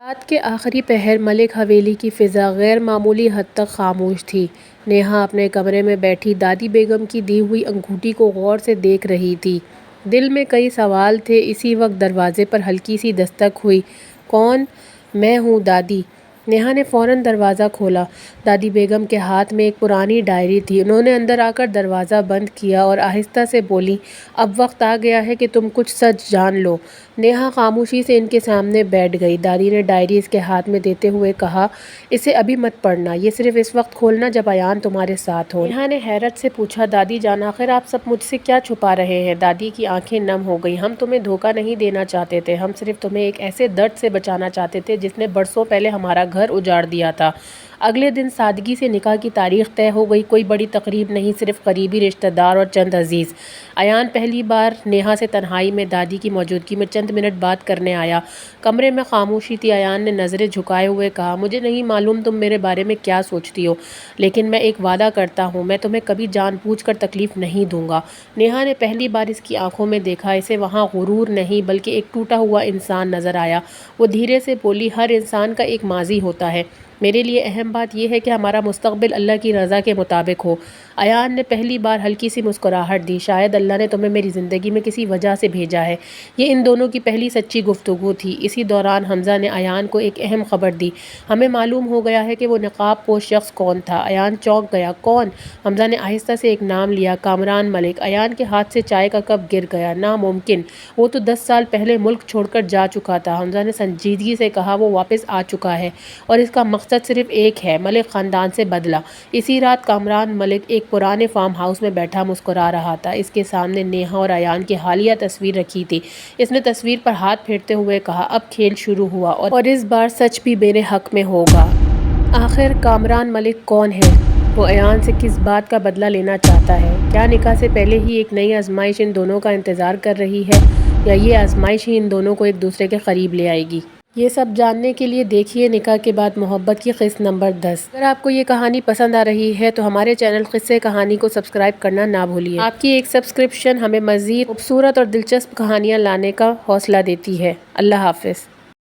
رات کے آخری پہر ملک حویلی کی فضا غیر معمولی حد تک خاموش تھی۔ نیہا اپنے کمرے میں بیٹھی دادی بیگم کی دی ہوئی انگوٹھی کو غور سے دیکھ رہی تھی۔ دل میں کئی سوال تھے۔ اسی وقت دروازے پر ہلکی سی دستک ہوئی۔ کون؟ میں ہوں دادی۔ نیہا نے فوراً دروازہ کھولا۔ دادی بیگم کے ہاتھ میں ایک پرانی ڈائری تھی۔ انہوں نے اندر آ کر دروازہ بند کیا اور آہستہ سے بولیں، اب وقت آ گیا ہے کہ تم کچھ سچ جان لو۔ نیہا خاموشی سے ان کے سامنے بیٹھ گئی۔ دادی نے ڈائری اس کے ہاتھ میں دیتے ہوئے کہا، اسے ابھی مت پڑھنا، یہ صرف اس وقت کھولنا جب ایان تمہارے ساتھ ہو۔ نیہا نے حیرت سے پوچھا، دادی جان آخر آپ سب مجھ سے کیا چھپا رہے ہیں؟ دادی کی آنکھیں نم ہو گئیں۔ ہم تمہیں دھوکہ نہیں دینا چاہتے تھے، ہم صرف تمہیں ایک ایسے درد سے بچانا چاہتے تھے جس نے برسوں پہلے ہمارا گھر اجاڑ دیا تھا۔ اگلے دن سادگی سے نکاح کی تاریخ طے ہو گئی۔ کوئی بڑی تقریب نہیں، صرف قریبی رشتہ دار اور چند عزیز۔ ایان پہلی بار نیہا سے تنہائی میں دادی کی موجودگی میں چند منٹ بات کرنے آیا۔ کمرے میں خاموشی تھی۔ ایان نے نظریں جھکائے ہوئے کہا، مجھے نہیں معلوم تم میرے بارے میں کیا سوچتی ہو، لیکن میں ایک وعدہ کرتا ہوں، میں تمہیں کبھی جان بوجھ کر تکلیف نہیں دوں گا۔ نیہا نے پہلی بار اس کی آنکھوں میں دیکھا۔ اسے وہاں غرور نہیں بلکہ ایک ٹوٹا ہوا انسان نظر آیا۔ وہ دھیرے سے بولی، ہر انسان کا ایک ماضی ہوتا ہے، میرے لیے اہم بات یہ ہے کہ ہمارا مستقبل اللہ کی رضا کے مطابق ہو۔ ایان نے پہلی بار ہلکی سی مسکراہٹ دی، شاید اللہ نے تمہیں میری زندگی میں کسی وجہ سے بھیجا ہے۔ یہ ان دونوں کی پہلی سچی گفتگو تھی۔ اسی دوران حمزہ نے ایان کو ایک اہم خبر دی، ہمیں معلوم ہو گیا ہے کہ وہ نقاب پوش شخص کون تھا۔ ایان چونک گیا، کون؟ حمزہ نے آہستہ سے ایک نام لیا، کامران ملک۔ ایان کے ہاتھ سے چائے کا کپ گر گیا، ناممکن، وہ تو 10 سال پہلے ملک چھوڑ کر جا چکا تھا۔ حمزہ نے سنجیدگی سے کہا، وہ واپس آ چکا ہے اور اس کا مقصد صرف ایک ہے، ملک خاندان سے بدلہ۔ اسی رات کامران ملک ایک پرانے فارم ہاؤس میں بیٹھا مسکرا رہا تھا۔ اس کے سامنے نیہا اور ایان کی حالیہ تصویر رکھی تھی۔ اس نے تصویر پر ہاتھ پھیرتے ہوئے کہا، اب کھیل شروع ہوا اور اس بار سچ بھی میرے حق میں ہوگا۔ آخر کامران ملک کون ہے؟ وہ ایان سے کس بات کا بدلہ لینا چاہتا ہے؟ کیا نکاح سے پہلے ہی ایک نئی آزمائش ان دونوں کا انتظار کر رہی ہے، یا یہ آزمائش ہی ان دونوں کو ایک دوسرے کے قریب لے آئے گی؟ یہ سب جاننے کے لیے دیکھیے نکاح کے بعد محبت کی قسط نمبر 10۔ اگر آپ کو یہ کہانی پسند آ رہی ہے تو ہمارے چینل قصے کہانی کو سبسکرائب کرنا نہ بھولیے۔ آپ کی ایک سبسکرپشن ہمیں مزید خوبصورت اور دلچسپ کہانیاں لانے کا حوصلہ دیتی ہے۔ اللہ حافظ۔